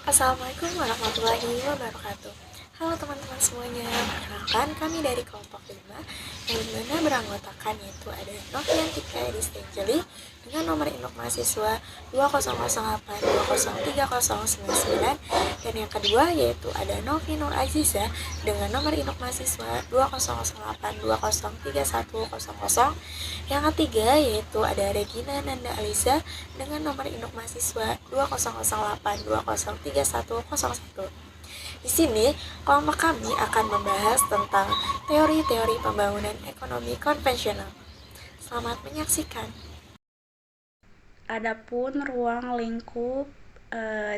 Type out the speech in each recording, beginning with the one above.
Assalamualaikum warahmatullahi wabarakatuh. Halo teman-teman semuanya, perkenalkan kami dari kelompok 5 yang dimana beranggotakan yaitu ada Noviantika Edistangeli dengan nomor induk mahasiswa 20082030099 dan yang kedua yaitu ada Novi Nur Aziza dengan nomor induk mahasiswa 20082031000. Yang ketiga yaitu ada Regina Nanda Aliza dengan nomor induk mahasiswa 20082031001. Di sini, kelompok kami akan membahas tentang teori-teori pembangunan ekonomi konvensional. Selamat menyaksikan. Adapun ruang lingkup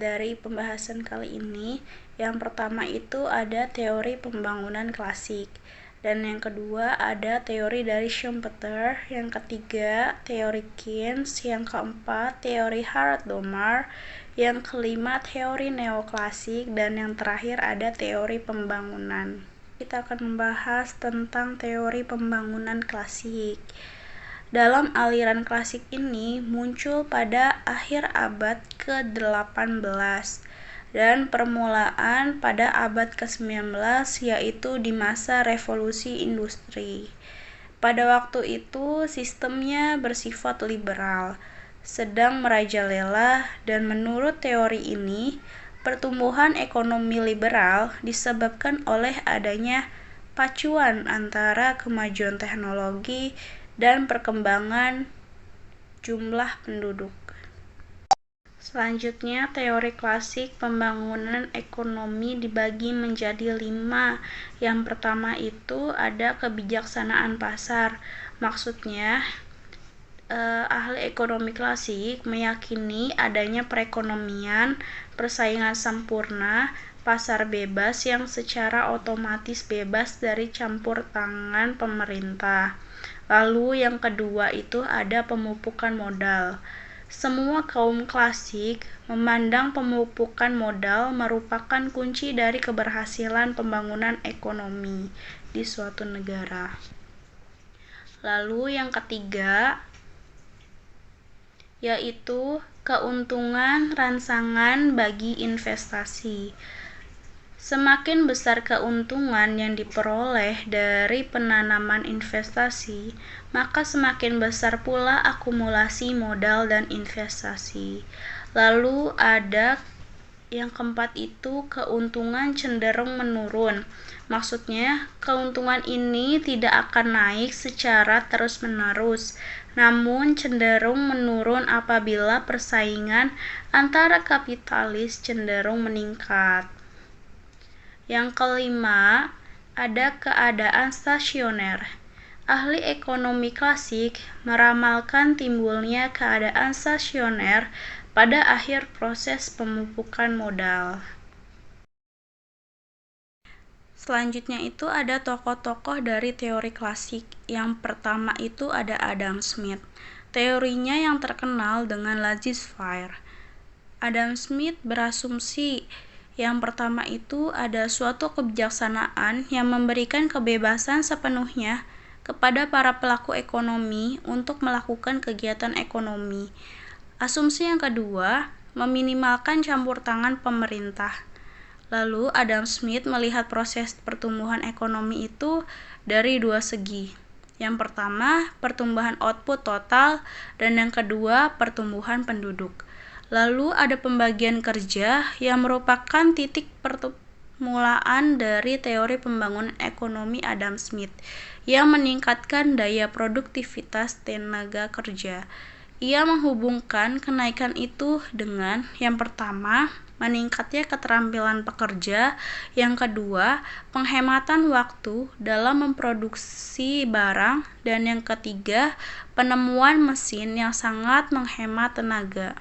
dari pembahasan kali ini, yang pertama itu ada teori pembangunan klasik, dan yang kedua ada teori dari Schumpeter, yang ketiga teori Keynes, yang keempat teori Harald Domar, yang kelima teori neoklasik, dan yang terakhir ada teori pembangunan. Kita akan membahas tentang teori pembangunan klasik. Dalam aliran klasik ini muncul pada akhir abad ke-18 dan permulaan pada abad ke-19, yaitu di masa revolusi industri. Pada waktu itu sistemnya bersifat liberal, sedang merajalela, dan menurut teori ini, pertumbuhan ekonomi liberal disebabkan oleh adanya pacuan antara kemajuan teknologi dan perkembangan jumlah penduduk. Selanjutnya, teori klasik pembangunan ekonomi dibagi menjadi 5. Yang pertama itu ada kebijaksanaan pasar. Maksudnya, ahli ekonomi klasik meyakini adanya perekonomian, persaingan sempurna, pasar bebas yang secara otomatis bebas dari campur tangan pemerintah. Lalu yang kedua itu ada pemupukan modal. Semua kaum klasik memandang pemupukan modal merupakan kunci dari keberhasilan pembangunan ekonomi di suatu negara. Lalu yang ketiga yaitu keuntungan rangsangan bagi investasi. Semakin besar keuntungan yang diperoleh dari penanaman investasi, maka semakin besar pula akumulasi modal dan investasi. Lalu ada yang keempat itu keuntungan cenderung menurun. Maksudnya, keuntungan ini tidak akan naik secara terus-menerus, namun cenderung menurun apabila persaingan antara kapitalis cenderung meningkat. Yang kelima, ada keadaan stasioner. Ahli ekonomi klasik meramalkan timbulnya keadaan stasioner pada akhir proses pemupukan modal. Selanjutnya itu ada tokoh-tokoh dari teori klasik. Yang pertama itu ada Adam Smith. Teorinya yang terkenal dengan laissez-faire. Adam Smith berasumsi yang pertama itu ada suatu kebijaksanaan yang memberikan kebebasan sepenuhnya kepada para pelaku ekonomi untuk melakukan kegiatan ekonomi. Asumsi yang kedua, meminimalkan campur tangan pemerintah. Lalu Adam Smith melihat proses pertumbuhan ekonomi itu dari dua segi. Yang pertama, pertumbuhan output total, dan yang kedua, pertumbuhan penduduk. Lalu ada pembagian kerja yang merupakan titik permulaan dari teori pembangunan ekonomi Adam Smith yang meningkatkan daya produktivitas tenaga kerja. Ia menghubungkan kenaikan itu dengan yang pertama, meningkatnya keterampilan pekerja, yang kedua, penghematan waktu dalam memproduksi barang, dan yang ketiga, penemuan mesin yang sangat menghemat tenaga.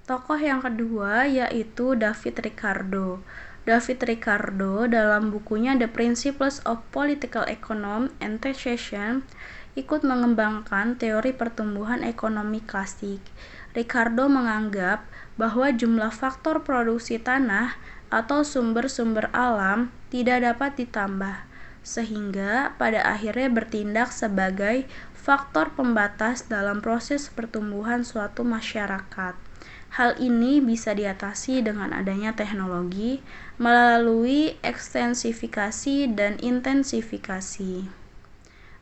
Tokoh yang kedua yaitu David Ricardo. David Ricardo dalam bukunya The Principles of Political Economy and Taxation ikut mengembangkan teori pertumbuhan ekonomi klasik. Ricardo menganggap bahwa jumlah faktor produksi tanah atau sumber-sumber alam tidak dapat ditambah, sehingga pada akhirnya bertindak sebagai faktor pembatas dalam proses pertumbuhan suatu masyarakat. Hal ini bisa diatasi dengan adanya teknologi melalui ekstensifikasi dan intensifikasi.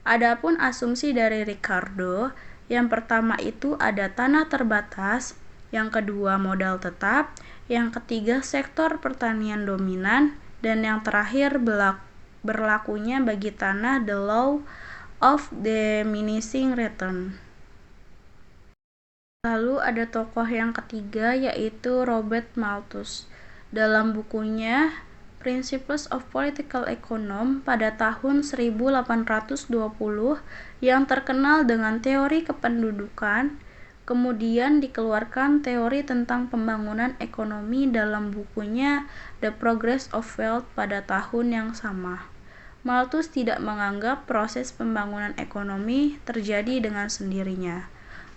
Adapun asumsi dari Ricardo, yang pertama itu ada tanah terbatas, yang kedua modal tetap, yang ketiga sektor pertanian dominan, dan yang terakhir berlakunya bagi tanah the law of diminishing return. Lalu ada tokoh yang ketiga yaitu Robert Malthus. Dalam bukunya Principles of Political Economy pada tahun 1820 yang terkenal dengan teori kependudukan, kemudian dikeluarkan teori tentang pembangunan ekonomi dalam bukunya The Progress of Wealth pada tahun yang sama. Malthus tidak menganggap proses pembangunan ekonomi terjadi dengan sendirinya.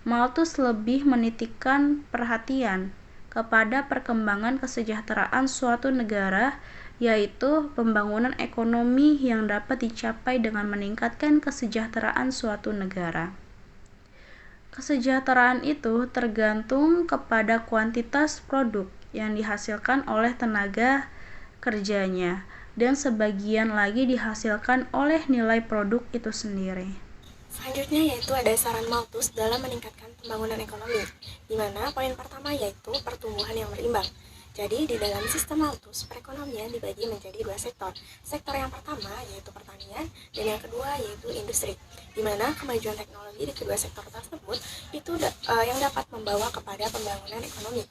Malthus lebih menitikkan perhatian kepada perkembangan kesejahteraan suatu negara, yaitu pembangunan ekonomi yang dapat dicapai dengan meningkatkan kesejahteraan suatu negara. Kesejahteraan itu tergantung kepada kuantitas produk yang dihasilkan oleh tenaga kerjanya, dan sebagian lagi dihasilkan oleh nilai produk itu sendiri. Selanjutnya yaitu ada saran Malthus dalam meningkatkan pembangunan ekonomi, di mana poin pertama yaitu pertumbuhan yang berimbang. Jadi di dalam sistem Malthus, perekonomian dibagi menjadi dua sektor. Sektor yang pertama yaitu pertanian, dan yang kedua yaitu industri, di mana kemajuan teknologi di kedua sektor tersebut itu yang dapat membawa kepada pembangunan ekonomi.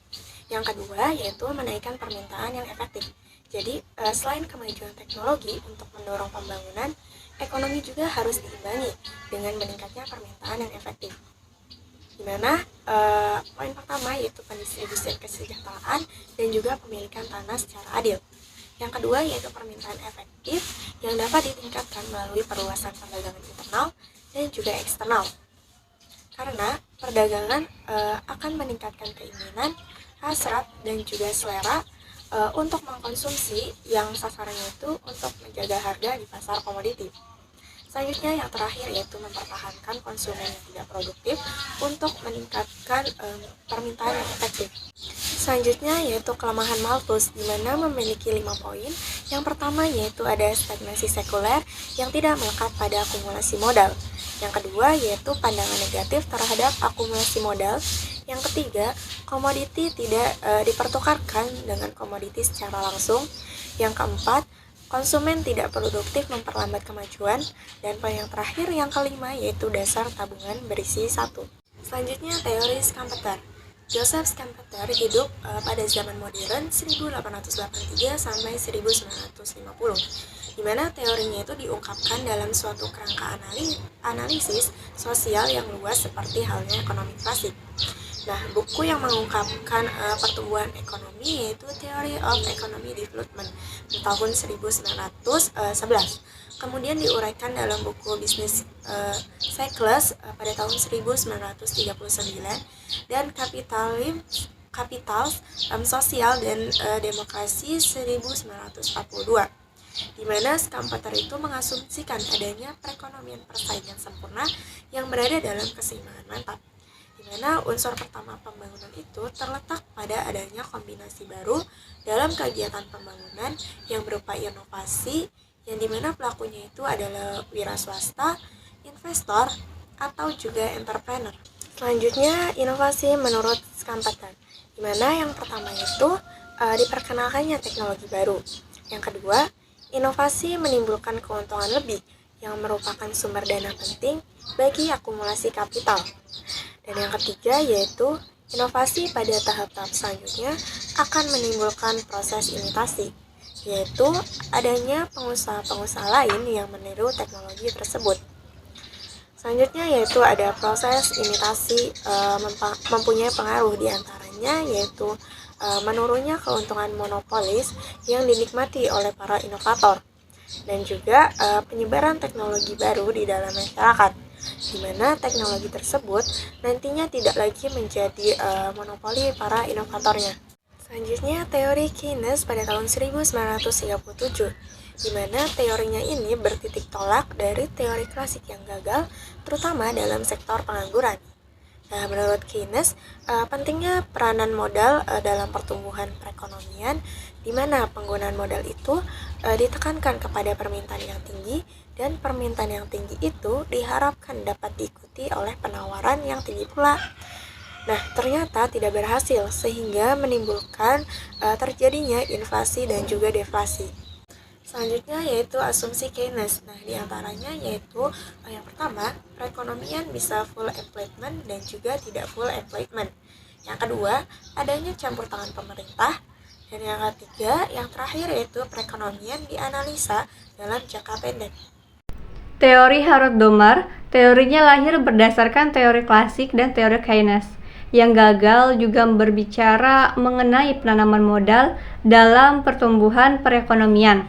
Yang kedua yaitu menaikkan permintaan yang efektif. Jadi selain kemajuan teknologi untuk mendorong pembangunan, ekonomi juga harus diimbangi dengan meningkatnya permintaan yang efektif. Di mana poin pertama yaitu pendistribusian kesejahteraan dan juga pemilikan tanah secara adil. Yang kedua yaitu permintaan efektif yang dapat ditingkatkan melalui perluasan perdagangan internal dan juga eksternal. Karena perdagangan akan meningkatkan keinginan, hasrat, dan juga selera untuk mengkonsumsi yang sasarannya itu untuk menjaga harga di pasar komoditi. Selanjutnya yang terakhir yaitu mempertahankan konsumen yang tidak produktif untuk meningkatkan permintaan yang efektif. Selanjutnya yaitu kelemahan Malthus, di mana memiliki 5 poin. Yang pertama yaitu ada stagnasi sekuler yang tidak melekat pada akumulasi modal. Yang kedua yaitu pandangan negatif terhadap akumulasi modal. Yang ketiga, komoditi tidak dipertukarkan dengan komoditi secara langsung. Yang keempat, konsumen tidak produktif memperlambat kemajuan. Dan poin yang terakhir, yang kelima, yaitu dasar tabungan berisi 1. Selanjutnya, teori Schumpeter. Joseph Schumpeter hidup pada zaman modern 1883 sampai 1950, di mana teorinya itu diungkapkan dalam suatu kerangka analisis sosial yang luas seperti halnya ekonomi klasik. Nah, buku yang mengungkapkan pertumbuhan ekonomi yaitu Theory of Economic Development di tahun 1911. Kemudian diuraikan dalam buku Business Cycles pada tahun 1939 dan Kapital Sosial dan Demokrasi 1942. Di mana Schumpeter itu mengasumsikan adanya perekonomian persaingan sempurna yang berada dalam keseimbangan mantap. Di mana unsur pertama pembangunan itu terletak pada adanya kombinasi baru dalam kegiatan pembangunan yang berupa inovasi, yang dimana pelakunya itu adalah wira swasta, investor, atau juga entrepreneur. Selanjutnya, inovasi menurut Schumpeter, di mana yang pertama itu diperkenalkannya teknologi baru. Yang kedua, inovasi menimbulkan keuntungan lebih yang merupakan sumber dana penting bagi akumulasi kapital. Dan yang ketiga yaitu inovasi pada tahap-tahap selanjutnya akan menimbulkan proses imitasi, yaitu adanya pengusaha-pengusaha lain yang meniru teknologi tersebut. Selanjutnya yaitu ada proses imitasi mempunyai pengaruh diantaranya yaitu menurunnya keuntungan monopolis yang dinikmati oleh para inovator, dan juga penyebaran teknologi baru di dalam masyarakat, di mana teknologi tersebut nantinya tidak lagi menjadi monopoli para inovatornya. Selanjutnya, teori Keynes pada tahun 1937, di mana teorinya ini bertitik tolak dari teori klasik yang gagal, terutama dalam sektor pengangguran. Nah, menurut Keynes, pentingnya peranan modal dalam pertumbuhan perekonomian, di mana penggunaan modal itu ditekankan kepada permintaan yang tinggi, dan permintaan yang tinggi itu diharapkan dapat diikuti oleh penawaran yang tinggi pula. Nah, ternyata tidak berhasil sehingga menimbulkan terjadinya inflasi dan juga deflasi. Selanjutnya yaitu asumsi Keynes. Nah, diantaranya yaitu yang pertama, perekonomian bisa full employment dan juga tidak full employment. Yang kedua, adanya campur tangan pemerintah. Dan yang ketiga, yang terakhir yaitu perekonomian dianalisa dalam jangka pendek. Teori Harrod-Domar, teorinya lahir berdasarkan teori klasik dan teori Keynes. Yang gagal juga berbicara mengenai penanaman modal dalam pertumbuhan perekonomian.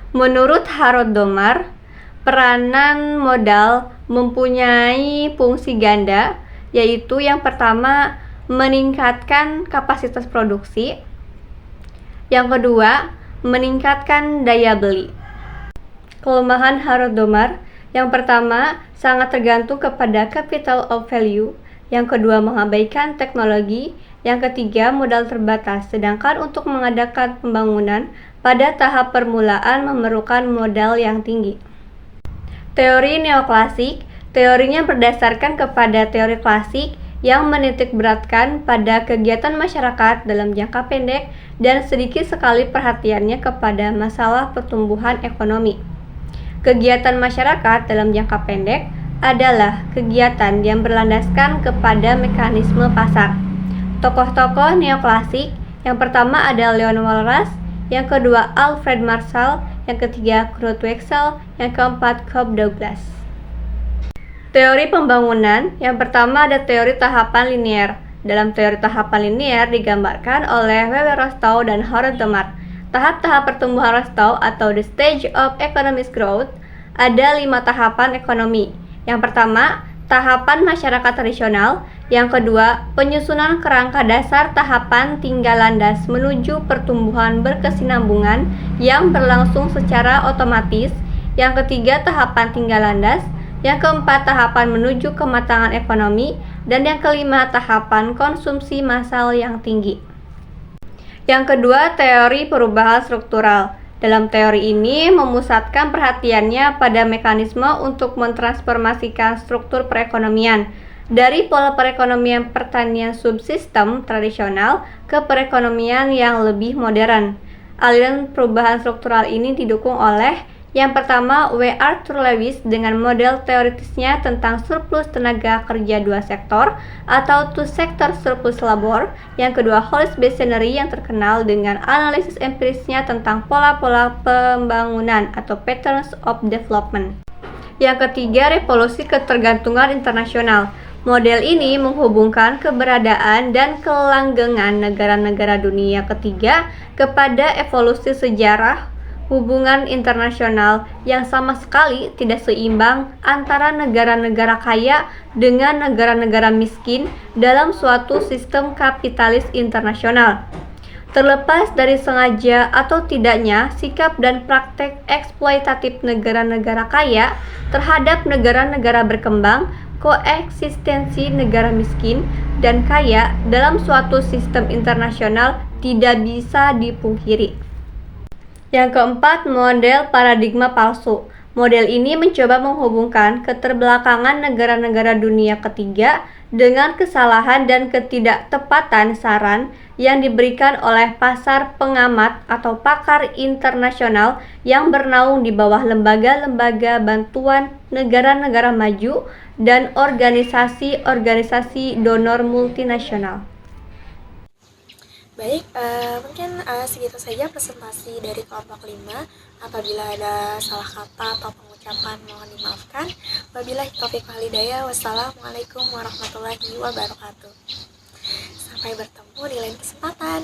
Menurut Harrod-Domar, peranan modal mempunyai fungsi ganda, yaitu yang pertama meningkatkan kapasitas produksi, yang kedua meningkatkan daya beli. Kelemahan Harrod-Domar, yang pertama sangat tergantung kepada capital of value, yang kedua mengabaikan teknologi, yang ketiga modal terbatas, sedangkan untuk mengadakan pembangunan pada tahap permulaan memerlukan modal yang tinggi. Teori neoklasik, teorinya berdasarkan kepada teori klasik yang menitikberatkan pada kegiatan masyarakat dalam jangka pendek dan sedikit sekali perhatiannya kepada masalah pertumbuhan ekonomi. Kegiatan masyarakat dalam jangka pendek adalah kegiatan yang berlandaskan kepada mekanisme pasar. Tokoh-tokoh neoklasik, yang pertama ada Leon Walras, yang kedua Alfred Marshall, yang ketiga Knut Wicksell, yang keempat Cobb Douglas. Teori pembangunan, yang pertama ada teori tahapan linier. Dalam teori tahapan linier digambarkan oleh W.W. Rostow dan Harrod-Domar. Tahap-tahap pertumbuhan Rostow atau the stage of economic growth ada 5 tahapan ekonomi. Yang pertama, tahapan masyarakat tradisional. Yang kedua, penyusunan kerangka dasar tahapan tinggal landas menuju pertumbuhan berkesinambungan yang berlangsung secara otomatis. Yang ketiga, tahapan tinggal landas. Yang keempat, tahapan menuju kematangan ekonomi. Dan yang kelima, tahapan konsumsi massal yang tinggi. Yang kedua, teori perubahan struktural. Dalam teori ini memusatkan perhatiannya pada mekanisme untuk mentransformasikan struktur perekonomian dari pola perekonomian pertanian subsistem tradisional ke perekonomian yang lebih modern. Aliran perubahan struktural ini didukung oleh yang pertama W. Arthur Lewis dengan model teoritisnya tentang surplus tenaga kerja dua sektor atau two sector surplus labor. Yang kedua Hollis Bassenery yang terkenal dengan analisis empirisnya tentang pola-pola pembangunan atau patterns of development. Yang ketiga revolusi ketergantungan internasional. Model ini menghubungkan keberadaan dan kelanggengan negara-negara dunia ketiga kepada evolusi sejarah hubungan internasional yang sama sekali tidak seimbang antara negara-negara kaya dengan negara-negara miskin dalam suatu sistem kapitalis internasional. Terlepas dari sengaja atau tidaknya sikap dan praktek eksploitatif negara-negara kaya terhadap negara-negara berkembang, koeksistensi negara miskin dan kaya dalam suatu sistem internasional tidak bisa dipungkiri. Yang keempat, model paradigma palsu. Model ini mencoba menghubungkan keterbelakangan negara-negara dunia ketiga dengan kesalahan dan ketidaktepatan saran yang diberikan oleh pasar pengamat atau pakar internasional yang bernaung di bawah lembaga-lembaga bantuan negara-negara maju dan organisasi-organisasi donor multinasional. Baik, mungkin segitu saja presentasi dari kelompok 5. Apabila ada salah kata atau pengucapan mohon dimaafkan. Wabillahi taufiq wal hidayah. Wassalamualaikum warahmatullahi wabarakatuh. Sampai bertemu di lain kesempatan.